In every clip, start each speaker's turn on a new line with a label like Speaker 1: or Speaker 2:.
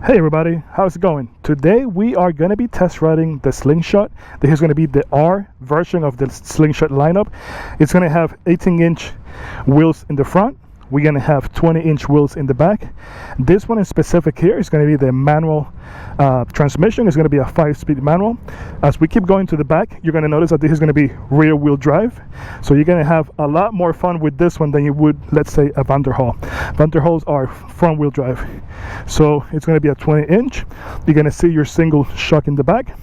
Speaker 1: Hey everybody, how's it going? Today we are going to be test riding the Slingshot. This is going to be the R version of the Slingshot lineup. It's going to have 18-inch wheels in the front. We're going to have 20-inch wheels in the back. This one in specific here is going to be the manual transmission. It's going to be a 5-speed manual. As we keep going to the back, you're going to notice that this is going to be rear-wheel drive. So you're going to have a lot more fun with this one than you would, let's say, a vanderhall. Vanderhalls are front-wheel drive. So it's going to be a 20-inch. You're going to see your single shock in the back.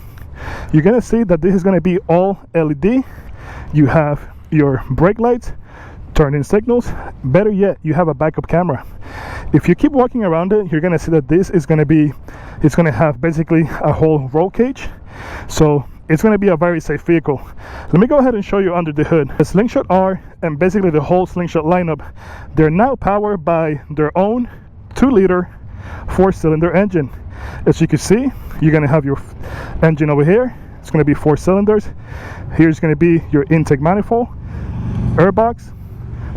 Speaker 1: You're going to see that this is going to be all LED. You have your brake lights, turn-in signals. Better yet, you have a backup camera. If you keep walking around it, you're going to see that this is going to be, it's going to have basically a whole roll cage. So it's going to be a very safe vehicle. Let me go ahead and show you under the hood. The Slingshot R and basically the whole Slingshot lineup, they're now powered by their own 2-liter 4-cylinder engine. As you can see, you're going to have your engine over here. It's going to be 4 cylinders. Here's going to be your intake manifold, airbox.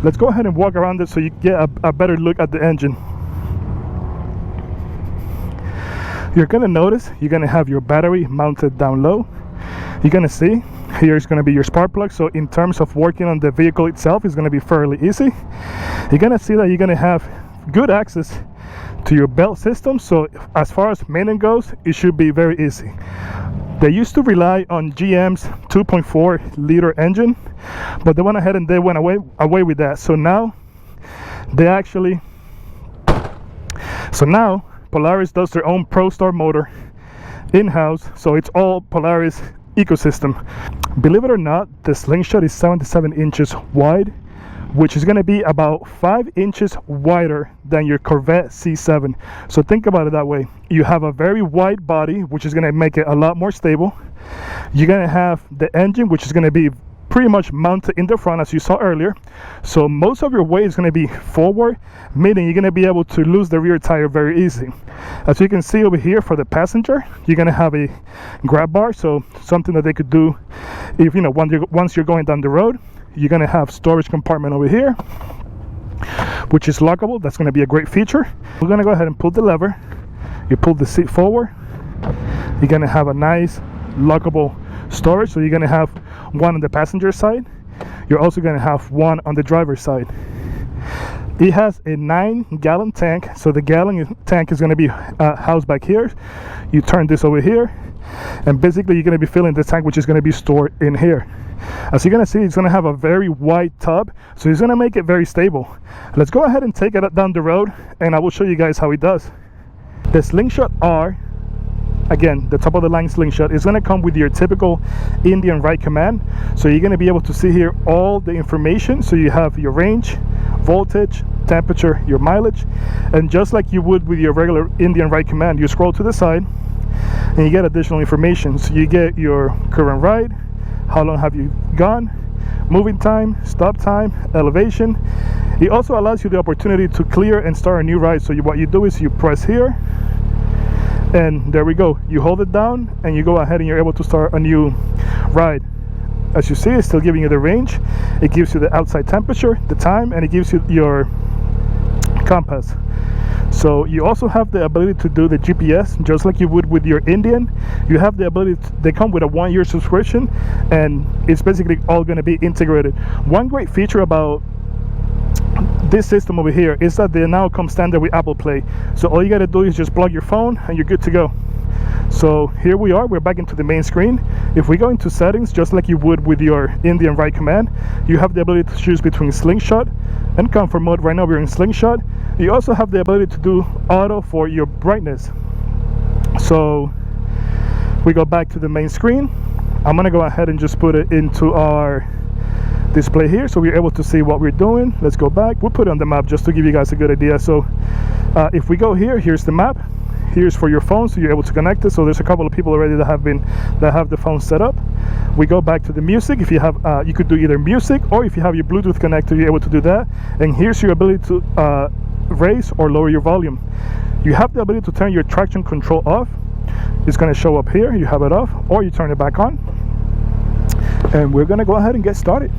Speaker 1: Let's go ahead and walk around it so you get a better look at the engine. You're going to notice you're going to have your battery mounted down low. You're going to see here's going to be your spark plug. So in terms of working on the vehicle itself, it's going to be fairly easy. You're going to see that you're going to have good access to your belt system. So as far as maintenance goes, it should be very easy. They used to rely on GM's 2.4-liter engine, but they went ahead and they went away with that. So now Polaris does their own Prostar motor in-house, so it's all Polaris ecosystem. Believe it or not, the Slingshot is 77 inches wide, which is going to be about 5 inches wider than your Corvette C7. So think about it that way. You have a very wide body, which is going to make it a lot more stable. You're going to have the engine, which is going to be pretty much mounted in the front, as you saw earlier. So most of your weight is going to be forward, meaning you're going to be able to lose the rear tire very easy. As you can see over here for the passenger, you're going to have a grab bar, so something that they could do if, you know, once you're going down the road. You're going to have storage compartment over here, which is lockable. That's going to be a great feature. We're going to go ahead and pull the lever. You pull the seat forward. You're going to have a nice lockable storage. So you're going to have one on the passenger side. You're also going to have one on the driver's side. It has a 9-gallon tank. So the gallon tank is going to be housed back here. You turn this over here, and basically you're going to be filling the tank, which is going to be stored in here. As you're going to see, it's going to have a very wide tub, so it's going to make it very stable. Let's go ahead and take it down the road, and I will show you guys how it does. The Slingshot R, again, the top of the line Slingshot, is going to come with your typical Indian ride command. So you're going to be able to see here all the information. So you have your range, voltage, temperature, your mileage, and just like you would with your regular Indian ride command, you scroll to the side and you get additional information. So you get your current ride, how long have you gone, moving time, stop time, elevation. It also allows you the opportunity to clear and start a new ride. So what you do is you press here, and there we go. You hold it down and you go ahead and you're able to start a new ride. As you see, it's still giving you the range. It gives you the outside temperature, the time, and it gives you your compass. So you also have the ability to do the GPS just like you would with your Indian. You have the ability they come with a 1-year subscription, and it's basically all going to be integrated. One great feature about this system over here is that they now come standard with Apple Play. So all you got to do is just plug your phone and you're good to go. So here we are, we're back into the main screen. If we go into settings, just like you would with your Indian ride command, you have the ability to choose between Slingshot and Comfort Mode. Right now we're in Slingshot. You also have the ability to do auto for your brightness. So we go back to the main screen. I'm gonna go ahead and just put it into our display here so we're able to see what we're doing. Let's go back. We'll put it on the map just to give you guys a good idea. So if we go here, here's the map. Here's for your phone, so you're able to connect it. So there's a couple of people already that have the phone set up. We go back to the music. If you have you could do either music, or if you have your Bluetooth connected, you're able to do that. And here's your ability to raise or lower your volume. You have the ability to turn your traction control off. It's going to show up here. You have it off, or you turn it back on. And we're going to go ahead and get started.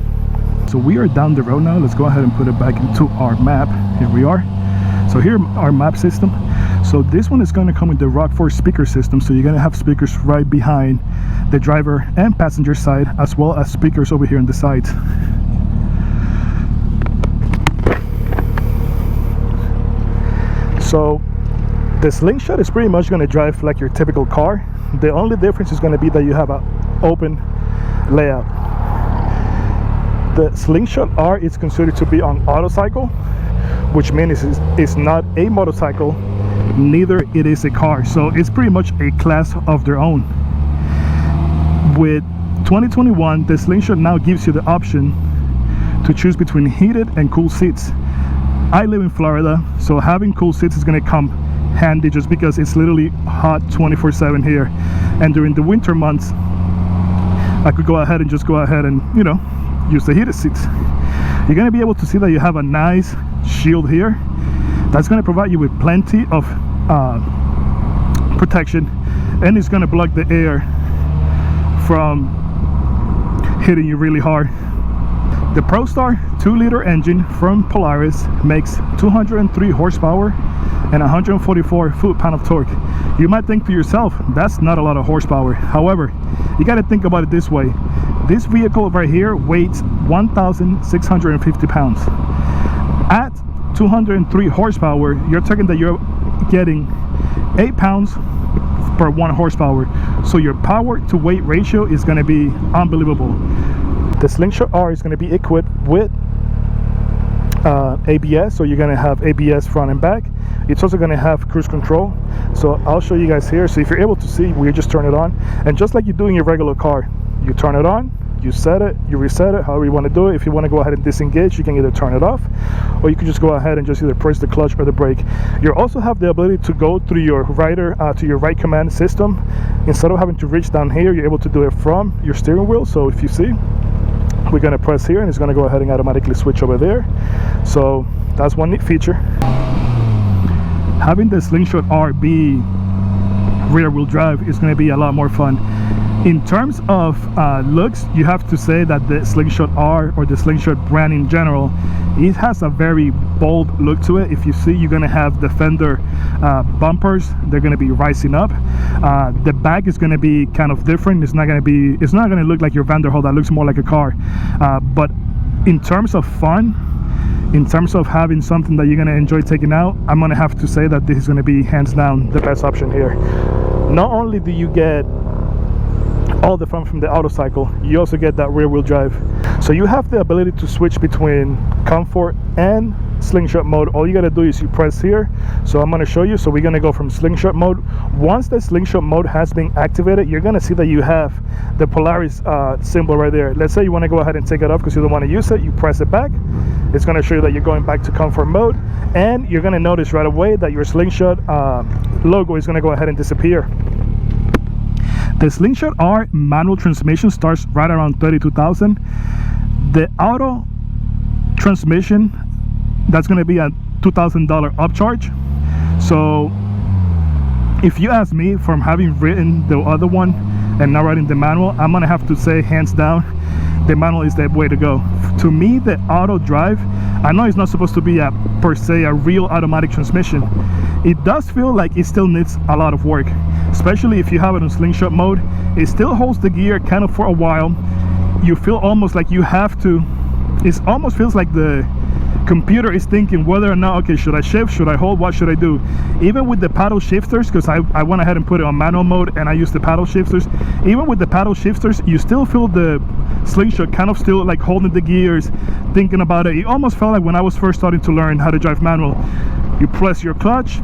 Speaker 1: So we are down the road now. Let's go ahead and put it back into our map. Here we are. So here our map system. So this one is going to come with the Rockford speaker system, so you're going to have speakers right behind the driver and passenger side, as well as speakers over here on the sides. So the Slingshot is pretty much going to drive like your typical car. The only difference is going to be that you have an open layout. The Slingshot R is considered to be on autocycle, which means it's not a motorcycle, neither it is a car. So it's pretty much a class of their own. With 2021, the Slingshot now gives you the option to choose between heated and cool seats. I live in Florida, so having cool seats is going to come handy just because it's literally hot 24/7 here, and during the winter months I could go ahead and you know, use the heated seats. You're going to be able to see that you have a nice shield here that's going to provide you with plenty of protection, and it's going to block the air from hitting you really hard. The Prostar 2-liter engine from Polaris makes 203 horsepower and 144 foot-pound of torque. You might think to yourself, that's not a lot of horsepower. However, you got to think about it this way. This vehicle right here weighs 1,650 pounds. At 203 horsepower, you're talking that you're getting 8 pounds per 1 horsepower. So your power to weight ratio is going to be unbelievable. The Slingshot R is going to be equipped with ABS, so you're going to have ABS front and back. It's also going to have cruise control, so I'll show you guys here. So if you're able to see, we just turn it on, and just like you do in your regular car, you turn it on, you set it, you reset it, however you want to do it. If you want to go ahead and disengage, you can either turn it off, or you can just go ahead and just either press the clutch or the brake. You also have the ability to go through your rider to your right command system. Instead of having to reach down here, you're able to do it from your steering wheel. So if you see, we're going to press here and it's going to go ahead and automatically switch over there. So that's one neat feature. Having the Slingshot R be rear wheel drive is going to be a lot more fun. In terms of looks, you have to say that the Slingshot R, or the Slingshot brand in general, it has a very bold look to it. If you see, you're going to have the fender bumpers. They're going to be rising up. The back is going to be kind of different. It's not going to look like your vanderhall that looks more like a car. But in terms of fun, in terms of having something that you're going to enjoy taking out, I'm going to have to say that this is going to be hands down the best option here. Not only do you get all the fun from the autocycle, you also get that rear wheel drive. So you have the ability to switch between comfort and Slingshot mode. All you got to do is you press here. So I'm going to show you. So we're going to go from Slingshot mode. Once the Slingshot mode has been activated, you're going to see that you have the Polaris symbol right there. Let's say you want to go ahead and take it off because you don't want to use it. You press it back. It's going to show you that you're going back to comfort mode, and you're going to notice right away that your Slingshot logo is going to go ahead and disappear. The Slingshot R manual transmission starts right around $32,000. The auto transmission, that's going to be a $2,000 upcharge. So if you ask me, from having written the other one and now writing the manual, I'm going to have to say hands down the manual is the way to go. To me, the auto drive, I know it's not supposed to be per se a real automatic transmission. It does feel like it still needs a lot of work, especially if you have it on Slingshot mode. It still holds the gear kind of for a while. You feel almost like you have to, it almost feels like the computer is thinking whether or not, okay, should I shift, should I hold, what should I do? Even with the paddle shifters, because I went ahead and put it on manual mode and I used the paddle shifters. Even with the paddle shifters, you still feel the Slingshot kind of still like holding the gears, thinking about it. It almost felt like when I was first starting to learn how to drive manual. You press your clutch,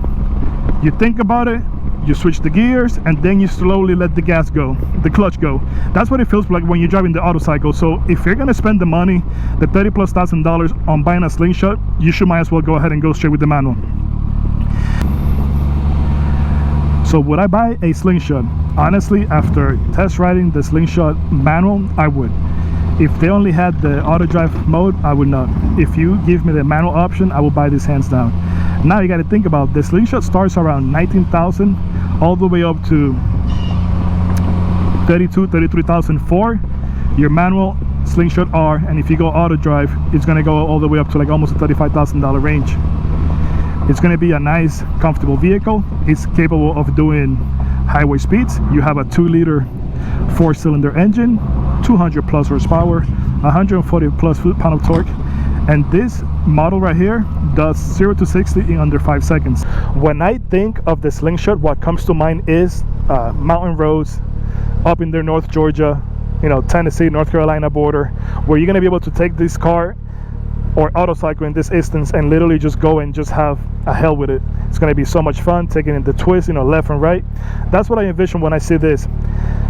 Speaker 1: you think about it, you switch the gears, and then you slowly let the clutch go. That's what it feels like when you're driving the autocycle. So if you're gonna spend the money, the $30,000+ on buying a Slingshot, you might as well go ahead and go straight with the manual. So would I buy a Slingshot? Honestly, after test riding the Slingshot manual, I would. If they only had the auto drive mode, I would not. If you give me the manual option, I will buy this hands down. Now you got to think about the Slingshot starts around $19,000 all the way up to $33,000 for your manual Slingshot R, and if you go auto drive, it's going to go all the way up to like almost a $35,000 range. It's going to be a nice, comfortable vehicle. It's capable of doing highway speeds. You have a 2-liter 4-cylinder engine, 200 plus horsepower, 140 plus foot-pound of torque, and this model right here does 0 to 60 in under 5 seconds. When I think of the Slingshot, what comes to mind is mountain roads up in there, North Georgia, you know, Tennessee, North Carolina border, where you're going to be able to take this car, or autocycle in this instance, and literally just go and just have a hell with it. It's going to be so much fun taking in the twist, you know, left and right. That's what I envision when I see this.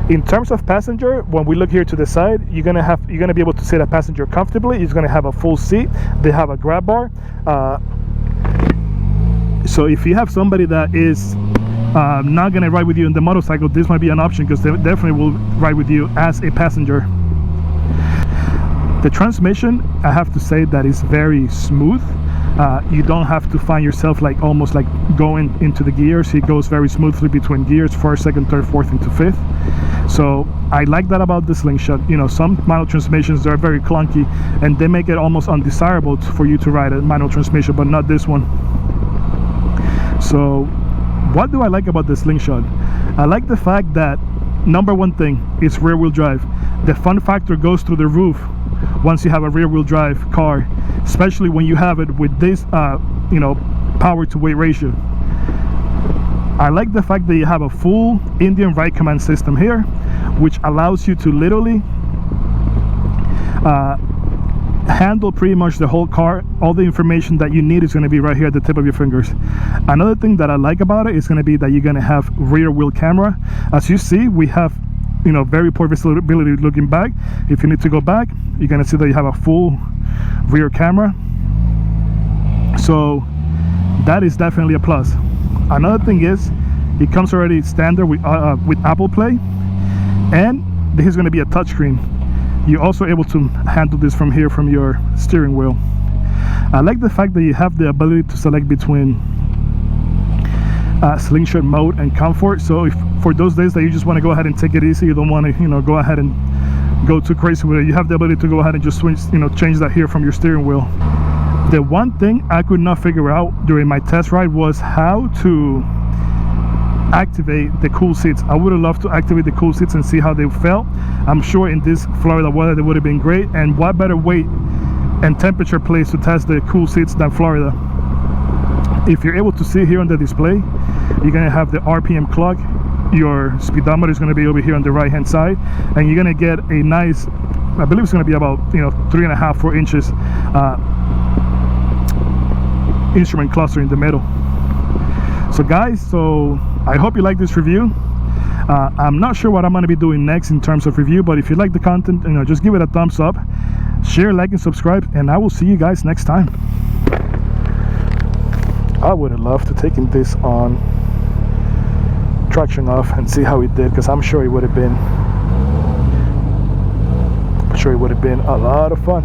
Speaker 1: In terms of passenger, when we look here to the side, you're gonna be able to sit a passenger comfortably. It's gonna have a full seat. They have a grab bar. So if you have somebody that is not gonna ride with you in the motorcycle, this might be an option, because they definitely will ride with you as a passenger. The transmission, I have to say that is very smooth. You don't have to find yourself like almost like going into the gears. It goes very smoothly between gears, first, second, third, fourth, into fifth. So I like that about the Slingshot. You know, some manual transmissions, they're very clunky and they make it almost undesirable for you to ride a manual transmission, but not this one. So what do I like about the Slingshot? I like the fact that number one thing is rear wheel drive. The fun factor goes through the roof once you have a rear wheel drive car, especially when you have it with this you know, power to weight ratio. I like the fact that you have a full Indian ride command system here, which allows you to literally handle pretty much the whole car. All the information that you need is going to be right here at the tip of your fingers. Another thing that I like about it is going to be that you're going to have rear wheel camera. As you see, we have, you know, very poor visibility looking back. If you need to go back, you're going to see that you have a full rear camera. So that is definitely a plus. Another thing is, it comes already standard with Apple Play, and this is going to be a touchscreen. You're also able to handle this from here, from your steering wheel. I like the fact that you have the ability to select between Slingshot Mode and Comfort. So if for those days that you just want to go ahead and take it easy, you don't want to, you know, go ahead and go too crazy with it, you have the ability to go ahead and just switch, you know, change that here from your steering wheel. The one thing I could not figure out during my test ride was how to activate the cool seats. I would have loved to activate the cool seats and see how they felt. I'm sure in this Florida weather they would have been great, and what better weight and temperature place to test the cool seats than Florida. If you're able to see here on the display, you're going to have the RPM clock. Your speedometer is going to be over here on the right hand side, and you're going to get a nice, I believe it's going to be about, you know, 3.5-4 inches instrument cluster in the middle. So guys, so I hope you like this review. I'm not sure what I'm going to be doing next in terms of review, but if you like the content, you know, just give it a thumbs up, share, like, and subscribe, and I will see you guys next time. I would have loved to taken this on traction off and see how it did, because I'm sure it would have been a lot of fun.